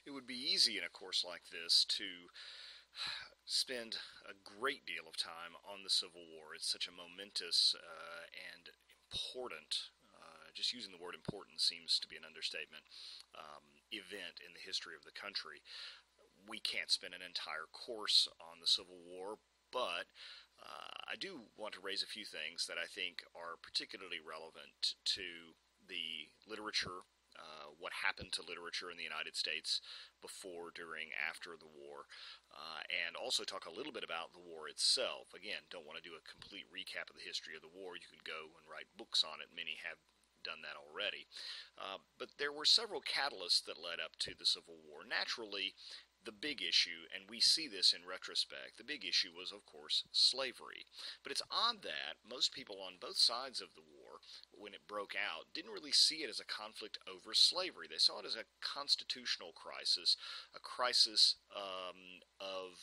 It would be easy in a course like this to spend a great deal of time on the Civil War. It's such a momentous and important, just using the word important seems to be an understatement, event in the history of the country. We can't spend an entire course on the Civil War, but I do want to raise a few things that I think are particularly relevant to the literature, what happened to literature in the United States before, during, after the war, and also talk a little bit about the war itself. Again, don't want to do a complete recap of the history of the war. You could go and write books on it. Many have done that already. But there were several catalysts that led up to the Civil War. Naturally, the big issue, and we see this in retrospect, the big issue was, of course, slavery. But it's odd that most people on both sides of the war, when it broke out, didn't really see it as a conflict over slavery. They saw it as a constitutional crisis, a crisis of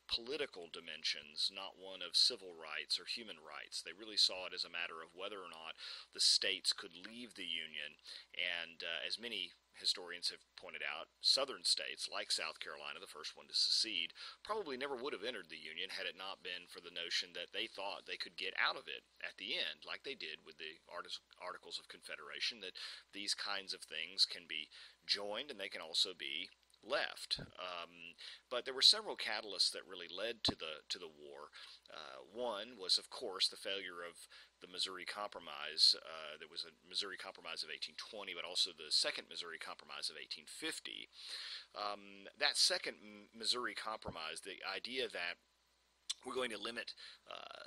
political dimensions, not one of civil rights or human rights. They really saw it as a matter of whether or not the states could leave the Union, and as many historians have pointed out, southern states like South Carolina, the first one to secede, probably never would have entered the Union had it not been for the notion that they thought they could get out of it at the end, like they did with the Articles of Confederation, that these kinds of things can be joined and they can also be left. But there were several catalysts that really led to the war. One was, of course, the failure of the Missouri Compromise. There was a Missouri Compromise of 1820, but also the Second Missouri Compromise of 1850. That Second Missouri Compromise, the idea that we're going to limit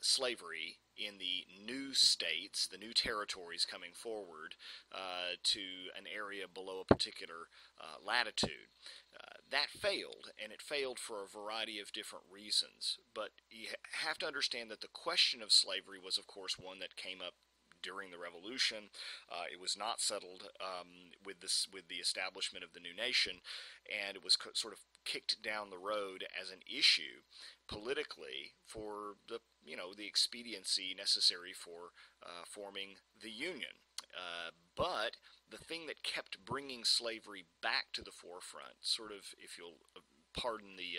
slavery in the new states, the new territories coming forward, to an area below a particular latitude. That failed, and it failed for a variety of different reasons. But you have to understand that the question of slavery was, of course, one that came up during the Revolution. It was not settled with the establishment of the new nation, and it was sort of kicked down the road as an issue politically for the expediency necessary for forming the Union. But the thing that kept bringing slavery back to the forefront, sort of, if you'll pardon the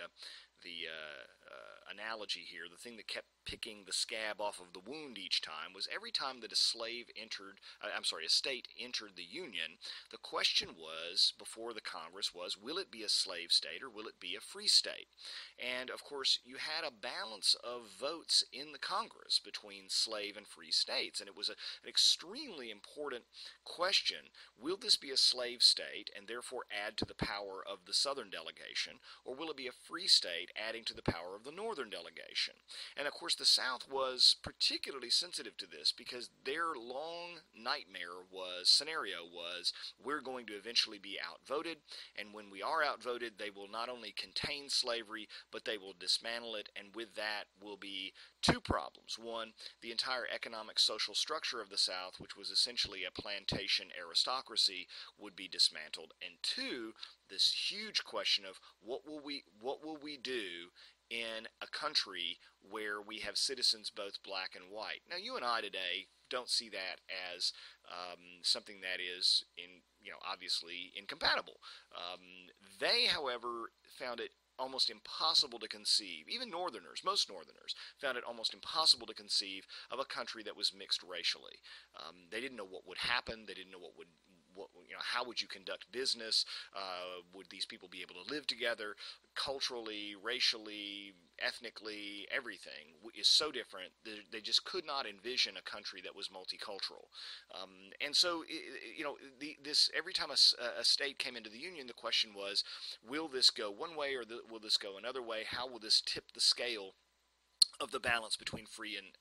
analogy here, the thing that kept picking the scab off of the wound each time was every time that a state entered the Union, the question was, before the Congress, was, will it be a slave state or will it be a free state? And, of course, you had a balance of votes in the Congress between slave and free states, and it was an extremely important question. Will this be a slave state and therefore add to the power of the Southern delegation, or will it be a free state adding to the power of the Northern delegation? And, of course, the South was particularly sensitive to this because their long scenario was, we're going to eventually be outvoted, and when we are outvoted, they will not only contain slavery, but they will dismantle it, and with that will be two problems. One, the entire economic social structure of the South, which was essentially a plantation aristocracy, would be dismantled, and two, this huge question of what will we do in a country where we have citizens both black and white. Now, you and I today don't see that as something that is obviously incompatible. They, however, found it almost impossible to conceive, even most Northerners, found it almost impossible to conceive of a country that was mixed racially. They didn't know what would happen. They didn't know how would you conduct business? Would these people be able to live together? Culturally, racially, ethnically, everything is so different. They just could not envision a country that was multicultural. And so, every time a state came into the Union, the question was, will this go one way or will this go another way? How will this tip the scale of the balance between free and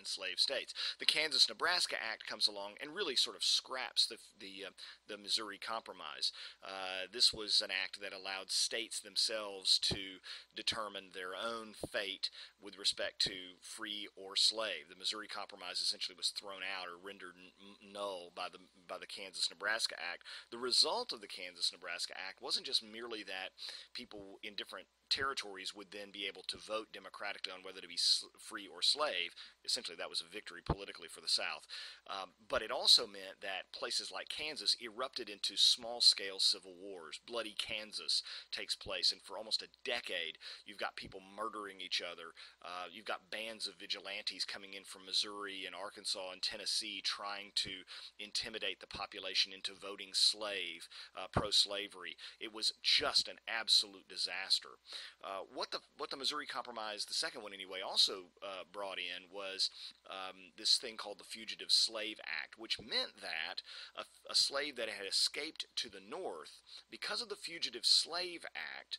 slave states? The Kansas-Nebraska Act comes along and really sort of scraps the Missouri Compromise. This was an act that allowed states themselves to determine their own fate with respect to free or slave. The Missouri Compromise essentially was thrown out or rendered null by the Kansas-Nebraska Act. The result of the Kansas-Nebraska Act wasn't just merely that people in different territories would then be able to vote democratically on whether whether to be free or slave. Essentially, that was a victory politically for the South. But it also meant that places like Kansas erupted into small-scale civil wars. Bloody Kansas takes place, and for almost a decade, you've got people murdering each other. You've got bands of vigilantes coming in from Missouri and Arkansas and Tennessee trying to intimidate the population into voting pro-slavery. It was just an absolute disaster. What the Missouri Compromise, the second one anyway, also brought in was this thing called the Fugitive Slave Act, which meant that a slave that had escaped to the North, because of the Fugitive Slave Act,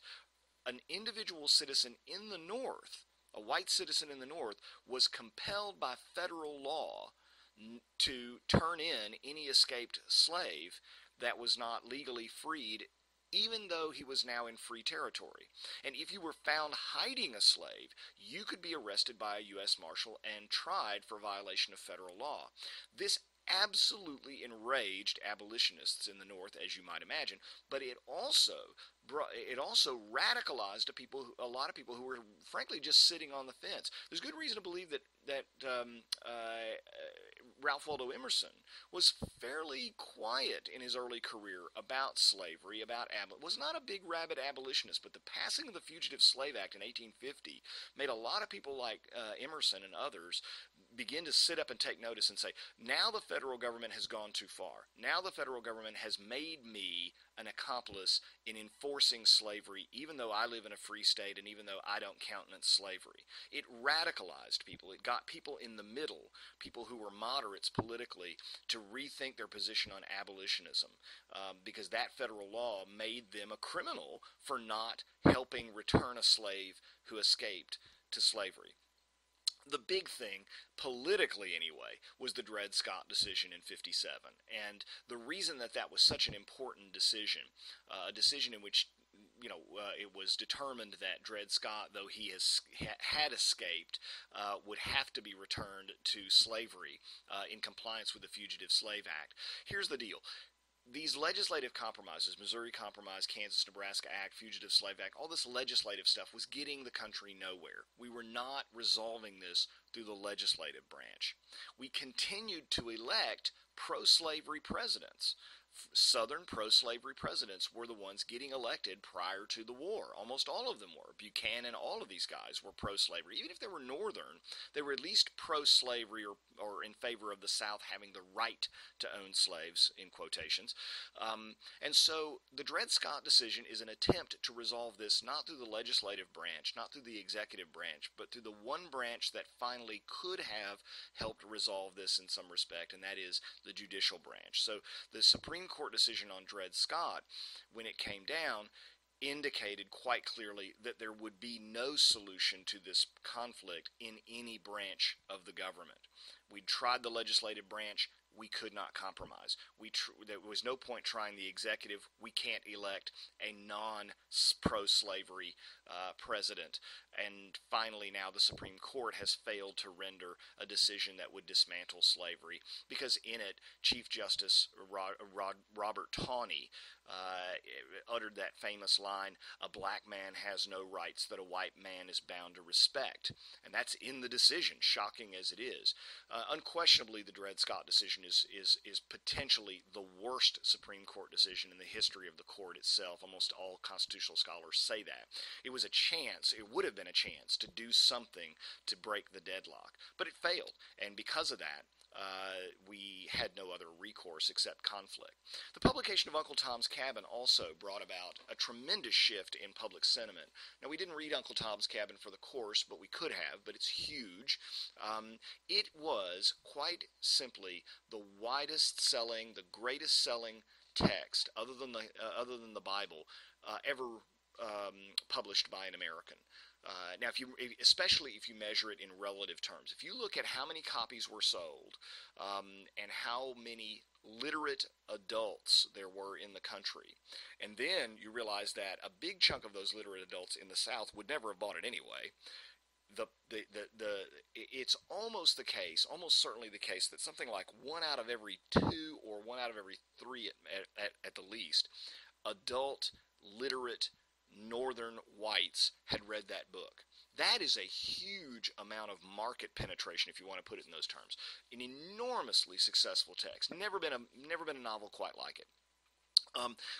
an individual citizen in the North, a white citizen in the North, was compelled by federal law to turn in any escaped slave that was not legally freed, even though he was now in free territory. And if you were found hiding a slave, you could be arrested by a U.S. Marshal and tried for violation of federal law. This absolutely enraged abolitionists in the North, as you might imagine, but it also radicalized a lot of people who were frankly just sitting on the fence. There's good reason to believe that Ralph Waldo Emerson was fairly quiet in his early career about slavery, was not a big rabid abolitionist, but the passing of the Fugitive Slave Act in 1850 made a lot of people like Emerson and others begin to sit up and take notice and say, now the federal government has gone too far. Now the federal government has made me an accomplice in enforcing slavery, even though I live in a free state and even though I don't countenance slavery. It radicalized people. It got people in the middle, people who were moderates politically, to rethink their position on abolitionism, because that federal law made them a criminal for not helping return a slave who escaped to slavery. The big thing, politically anyway, was the Dred Scott decision in '57. And the reason that was such an important decision, a decision in which it was determined that Dred Scott, though he had escaped, would have to be returned to slavery in compliance with the Fugitive Slave Act. Here's the deal. These legislative compromises, Missouri Compromise, Kansas-Nebraska Act, Fugitive Slave Act, all this legislative stuff was getting the country nowhere. We were not resolving this through the legislative branch. We continued to elect pro-slavery presidents. Southern pro-slavery presidents were the ones getting elected prior to the war. Almost all of them were. Buchanan, all of these guys were pro-slavery. Even if they were Northern, they were at least pro-slavery or in favor of the South having the right to own slaves, in quotations. And so the Dred Scott decision is an attempt to resolve this not through the legislative branch, not through the executive branch, but through the one branch that finally could have helped resolve this in some respect, and that is the judicial branch. So the Supreme Court decision on Dred Scott, when it came down, indicated quite clearly that there would be no solution to this conflict in any branch of the government. We tried the legislative branch. We could not compromise. There was no point trying the executive. We can't elect a non-pro-slavery president. And finally, now the Supreme Court has failed to render a decision that would dismantle slavery, because in it, Chief Justice Robert Taney uttered that famous line, "A black man has no rights that a white man is bound to respect." And that's in the decision, shocking as it is. Unquestionably, the Dred Scott decision is potentially the worst Supreme Court decision in the history of the court itself. Almost all constitutional scholars say that. It was a chance, it would have been a chance to do something to break the deadlock, but it failed. And because of that, we had no other recourse except conflict. The publication of Uncle Tom's Cabin also brought about a tremendous shift in public sentiment. Now, we didn't read Uncle Tom's Cabin for the course, but we could have, but it's huge. It was quite simply the widest selling, the greatest selling text, other than the Bible, ever published by an American. Now, especially if you measure it in relative terms, if you look at how many copies were sold and how many literate adults there were in the country, and then you realize that a big chunk of those literate adults in the South would never have bought it anyway. It's almost certainly the case that something like 1 out of every 2 or 1 out of every 3 at the least, adult literate Northern whites had read that book. That is a huge amount of market penetration, if you want to put it in those terms. An enormously successful text. Never been a novel quite like it.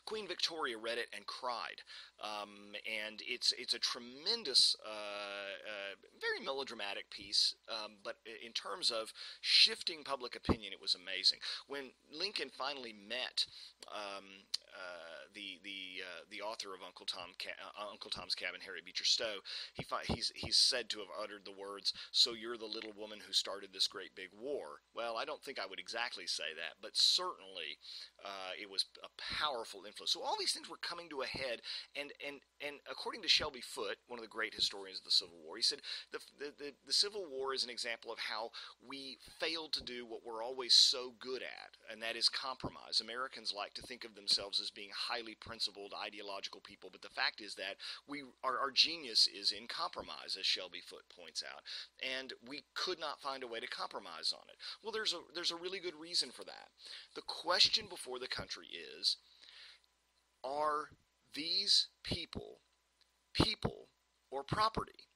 Queen Victoria read it and cried, and it's a tremendous, very melodramatic piece. But in terms of shifting public opinion, it was amazing. When Lincoln finally met um, the author of Uncle Tom's Cabin, Harry Beecher Stowe, he's said to have uttered the words, "So you're the little woman who started this great big war." Well, I don't think I would exactly say that, but certainly it was a powerful influence. So all these things were coming to a head, and according to Shelby Foote, one of the great historians of the Civil War, he said the Civil War is an example of how we failed to do what we're always so good at, and that is compromise. Americans like to think of themselves as being highly principled, ideological people, but the fact is that our genius is in compromise, as Shelby Foote points out, and we could not find a way to compromise on it. Well, there's a really good reason for that. The question before the country is, are these people or property?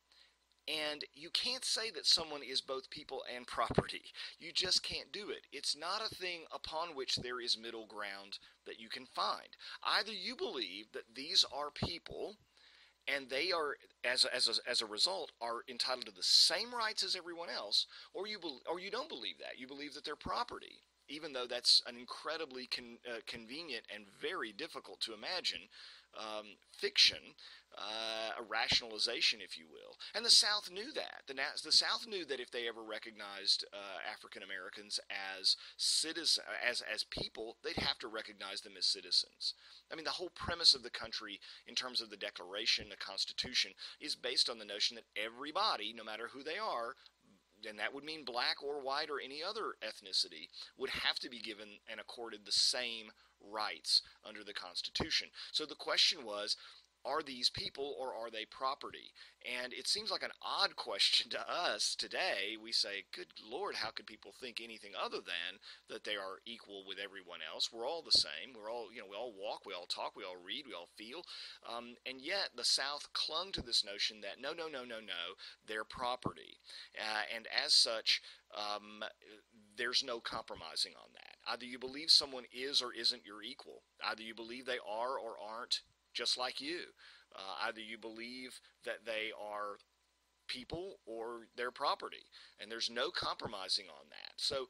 And you can't say that someone is both people and property. You just can't do it. It's not a thing upon which there is middle ground that you can find. Either you believe that these are people and they are, as a result, are entitled to the same rights as everyone else, or you don't believe that. You believe that they're property, even though that's an incredibly convenient and very difficult to imagine fiction, a rationalization, if you will. And the South knew that. The South knew that if they ever recognized African Americans as citizens, as people, they'd have to recognize them as citizens. I mean, the whole premise of the country, in terms of the Declaration, the Constitution, is based on the notion that everybody, no matter who they are, and that would mean black or white or any other ethnicity, would have to be given and accorded the same rights under the Constitution. So the question was, are these people or are they property? And it seems like an odd question to us today. We say, good Lord, how could people think anything other than that they are equal with everyone else? We're all the same. We're all, we all walk, we all talk, we all read, we all feel. And yet the South clung to this notion that no, they're property. And as such, there's no compromising on that. Either you believe someone is or isn't your equal. Either you believe they are or aren't just like you. Either you believe that they are people or their property, and there's no compromising on that. So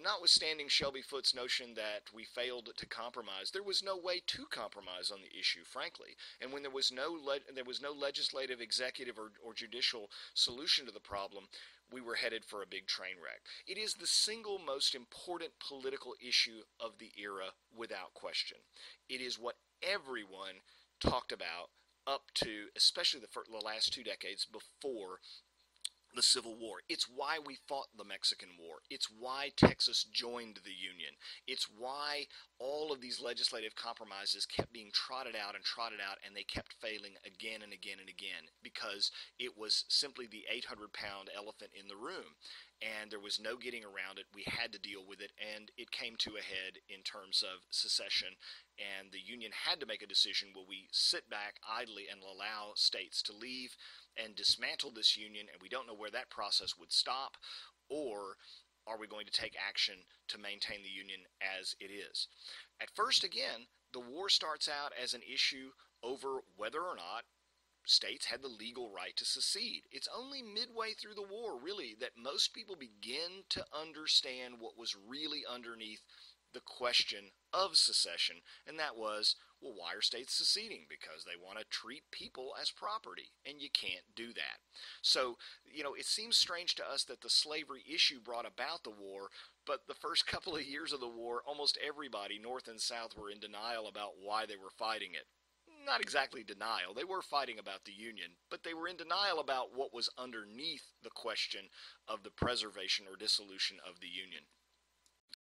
notwithstanding Shelby Foote's notion that we failed to compromise, there was no way to compromise on the issue, frankly. And when there was no legislative, executive, or judicial solution to the problem, we were headed for a big train wreck. It is the single most important political issue of the era, without question. It is what everyone talked about up to, especially the last 2 decades before the Civil War. It's why we fought the Mexican War. It's why Texas joined the Union. It's why all of these legislative compromises kept being trotted out, and they kept failing again and again and again, because it was simply the 800-pound elephant in the room, and there was no getting around it. We had to deal with it, and it came to a head in terms of secession, and the Union had to make a decision: will we sit back idly and allow states to leave and dismantle this Union, and we don't know where that process would stop, or are we going to take action to maintain the Union as it is? At first, again, the war starts out as an issue over whether or not states had the legal right to secede. It's only midway through the war, really, that most people begin to understand what was really underneath the question of secession, and that was, well, why are states seceding? Because they want to treat people as property, and you can't do that. So, it seems strange to us that the slavery issue brought about the war, but the first couple of years of the war, almost everybody, North and South, were in denial about why they were fighting it. Not exactly denial. They were fighting about the Union, but they were in denial about what was underneath the question of the preservation or dissolution of the Union.